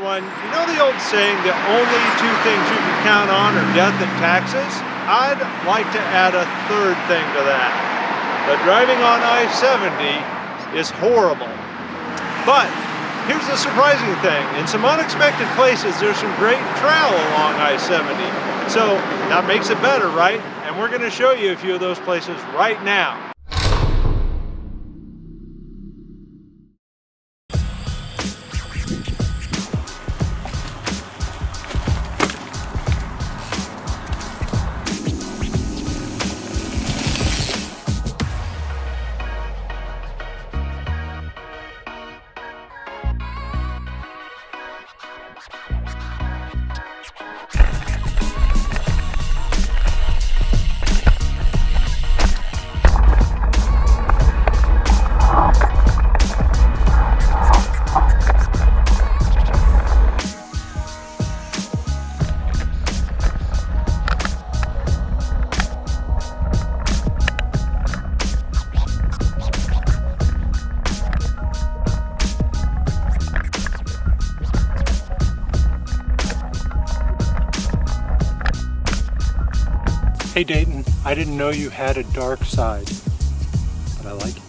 everyone. You know the old saying that only two things you can count on are death and taxes? I'd like to add a third thing to that. But driving on I-70 is horrible. But here's the surprising thing. In some unexpected places, there's some great trail along I-70. So that makes it better, right? And we're going to show you a few of those places right now. Hey Dayton, I didn't know you had a dark side, but I like it.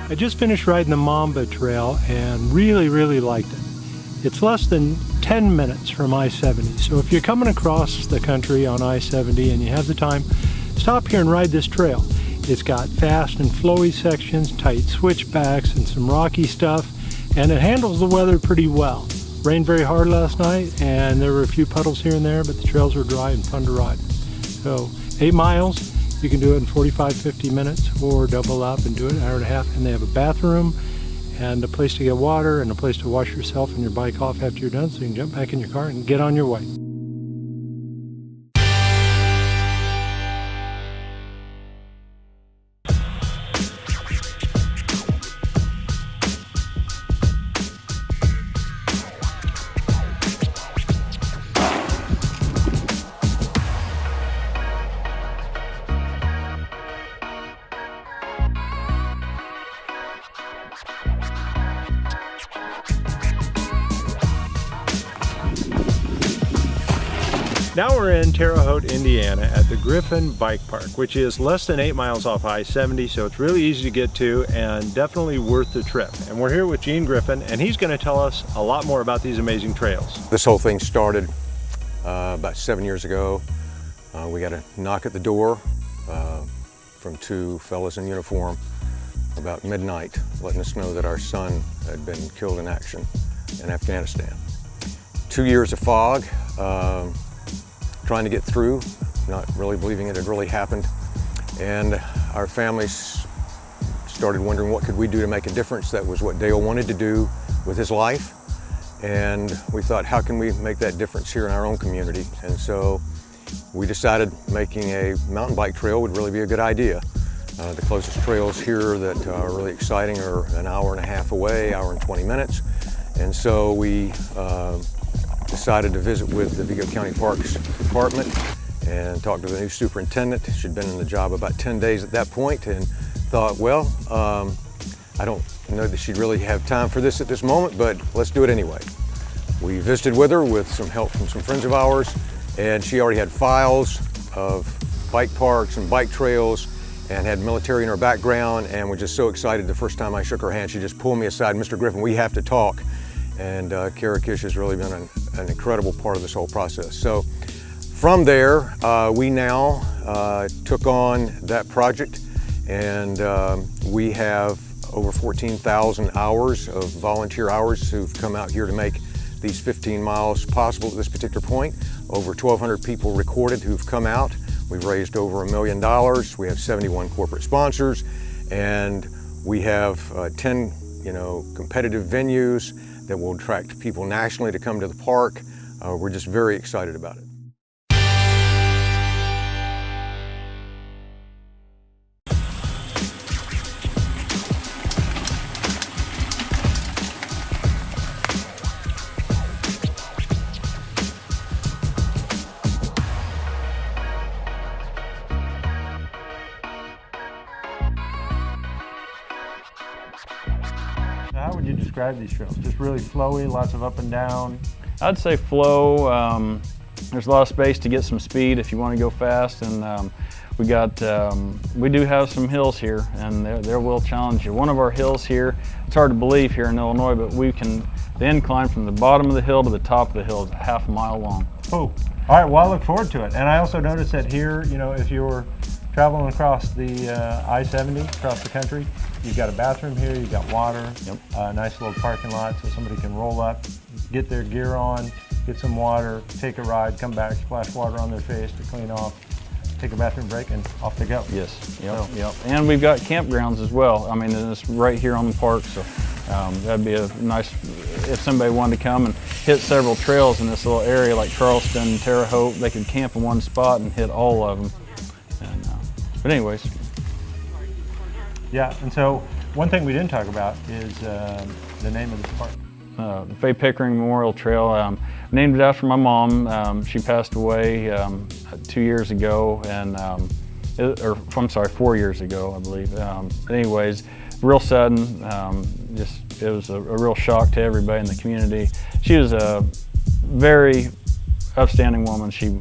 I just finished riding the Mamba Trail and really liked it. It's less than 10 minutes from I-70, so if you're coming across the country on I-70 and you have the time, stop here and ride this trail. It's got fast and flowy sections, tight switchbacks, and some rocky stuff, and it handles the weather pretty well. Rained very hard last night, and there were a few puddles here and there, but the trails were dry and fun to ride. So 8 miles, you can do it in 45-50 minutes, or double up and do it an hour and a half, and they have a bathroom, and a place to get water, and a place to wash yourself and your bike off after you're done, so you can jump back in your car and get on your way. Now we're in Terre Haute, Indiana at the Griffin Bike Park, which is less than 8 miles off I-70, so it's really easy to get to and definitely worth the trip. And we're here with Gene Griffin, and he's going to tell us a lot more about these amazing trails. This whole thing started about 7 years ago. We got a knock at the door from 2 fellas in uniform about midnight, letting us know that our son had been killed in action in Afghanistan. 2 years of fog, trying to get through, not really believing it had really happened. And our families started wondering what could we do to make a difference. That was what Dale wanted to do with his life. And we thought, how can we make that difference here in our own community? And so we decided making a mountain bike trail would really be a good idea. The closest trails here that are really exciting are an hour and a half away, hour and 20 minutes. And so we decided to visit with the Vigo County Parks Department and talk to the new superintendent. She'd been in the job about 10 days at that point, and thought, well, I don't know that she'd really have time for this at this moment, but let's do it anyway. We visited with her with some help from some friends of ours, and she already had files of bike parks and bike trails and had military in her background, and was just so excited the first time I shook her hand. She just pulled me aside, "Mr. Griffin, we have to talk." And Kara Kish has really been an incredible part of this whole process. So from there, we now took on that project, and we have over 14,000 hours of volunteer hours who've come out here to make these 15 miles possible at this particular point. Over 1,200 people recorded who've come out. We've raised over $1 million. We have 71 corporate sponsors, and we have 10 competitive venues that will attract people nationally to come to the park. We're just very excited about it. how would you describe these trails? Just really flowy, lots of up and down? I'd say flow. There's a lot of space to get some speed if you want to go fast, and we do have some hills here, and they will challenge you. One of our hills here, it's hard to believe here in Illinois, but the incline from the bottom of the hill to the top of the hill is a half a mile long. Oh, all right, well, I look forward to it. And I also noticed that here, you know, if you're traveling across the I-70, across the country, you've got a bathroom here, you've got water, a nice little parking lot so somebody can roll up, get their gear on, get some water, take a ride, come back, splash water on their face to clean off, take a bathroom break, and off they go. Yes, yep. And we've got campgrounds as well. I mean, it's right here on the park, so that'd be a nice, if somebody wanted to come and hit several trails in this little area like Charleston, Terre Haute, they could camp in one spot and hit all of them. And, but anyways. Yeah, and so one thing we didn't talk about is the name of this park. The Fay Pickering Memorial Trail. Named it after my mom. She passed away 2 years ago, and I'm sorry, 4 years ago, I believe. Anyways, real sudden. It was a real shock to everybody in the community. She was a very upstanding woman. She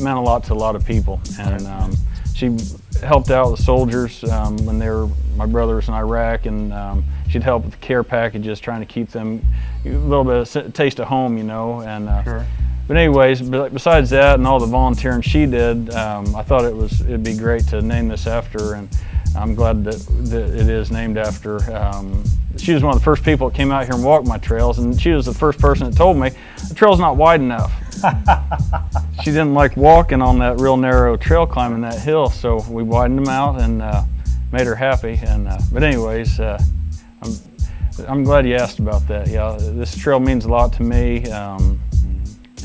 meant a lot to a lot of people, and she helped out the soldiers when my brother was in Iraq, and she'd help with the care packages, trying to keep them a little bit of taste of home, you know. And Sure. But anyways, besides that and all the volunteering she did, I thought it'd be great to name this after her, and I'm glad that it is named after. She was one of the first people that came out here and walked my trails, and she was the first person that told me the trail's not wide enough. She didn't like walking on that real narrow trail climbing that hill, so we widened them out and made her happy. And but anyways, I'm glad you asked about that. Yeah, this trail means a lot to me. I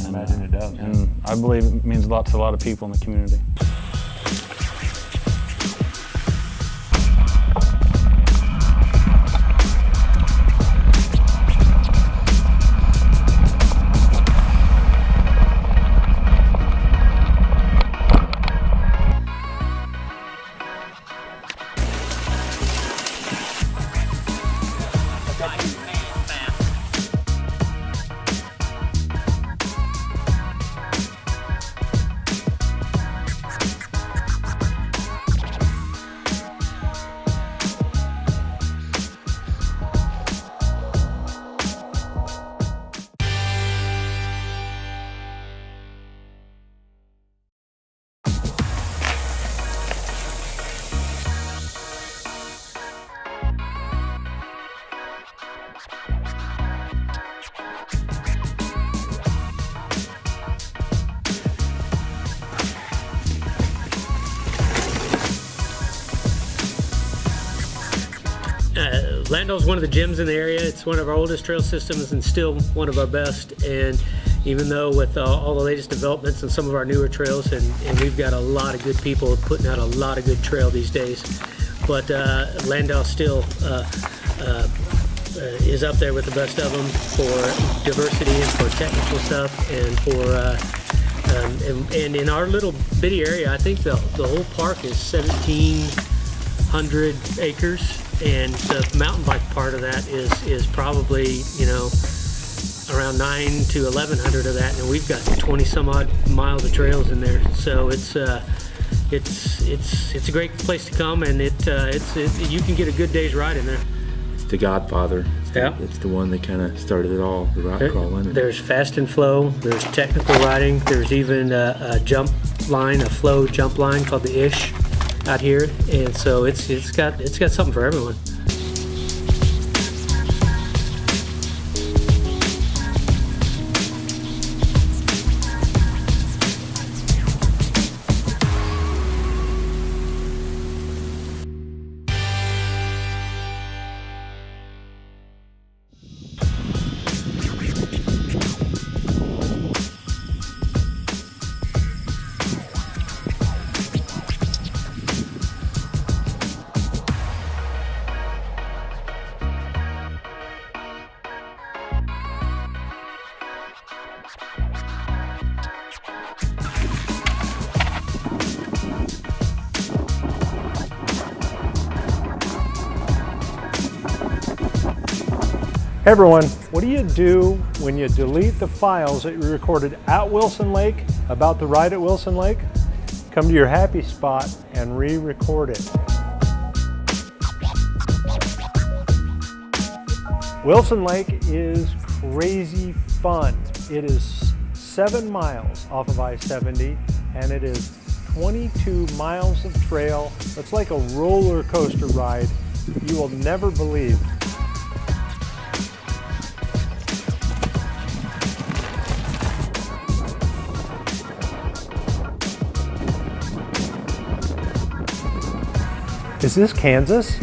imagine it does. And I believe it means a lot to a lot of people in the community. Landau's one of the gyms in the area. It's one of our oldest trail systems and still one of our best. And even though with all the latest developments and some of our newer trails, and we've got a lot of good people putting out a lot of good trail these days, but Landau still is up there with the best of them for diversity and for technical stuff, and for and in our little bitty area, I think the whole park is 1,700 acres. And the mountain bike part of that is probably, you know, around 900 to 1,100 of that, and we've got 20 some odd miles of trails in there. So it's a great place to come, and you can get a good day's ride in there. It's the Godfather. It's the one that kind of started it all, the rock crawling. There's fast and flow. There's technical riding. There's even a jump line, a flow jump line called the Ish out here, and so it's got something for everyone. Hey everyone, what do you do when you delete the files that you recorded at Wilson Lake about the ride at Wilson Lake? Come to your happy spot and re-record it. Wilson Lake is crazy fun. It is 7 miles off of I-70 and it is 22 miles of trail. It's like a roller coaster ride you will never believe. Is this Kansas?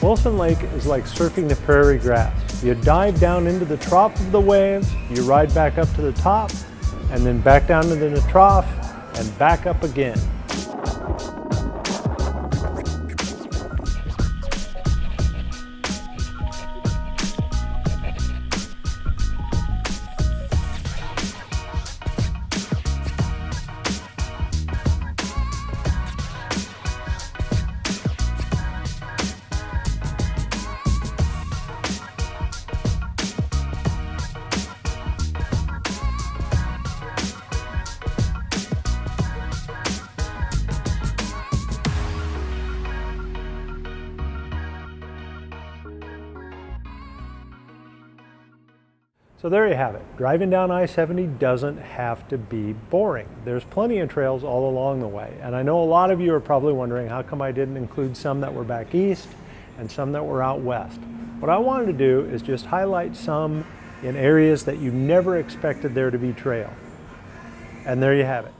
Wilson Lake is like surfing the prairie grass. You dive down into the trough of the waves, you ride back up to the top, and then back down into the trough, and back up again. So there you have it. Driving down I-70 doesn't have to be boring. There's plenty of trails all along the way. And I know a lot of you are probably wondering how come I didn't include some that were back east and some that were out west. What I wanted to do is just highlight some in areas that you never expected there to be trail. And there you have it.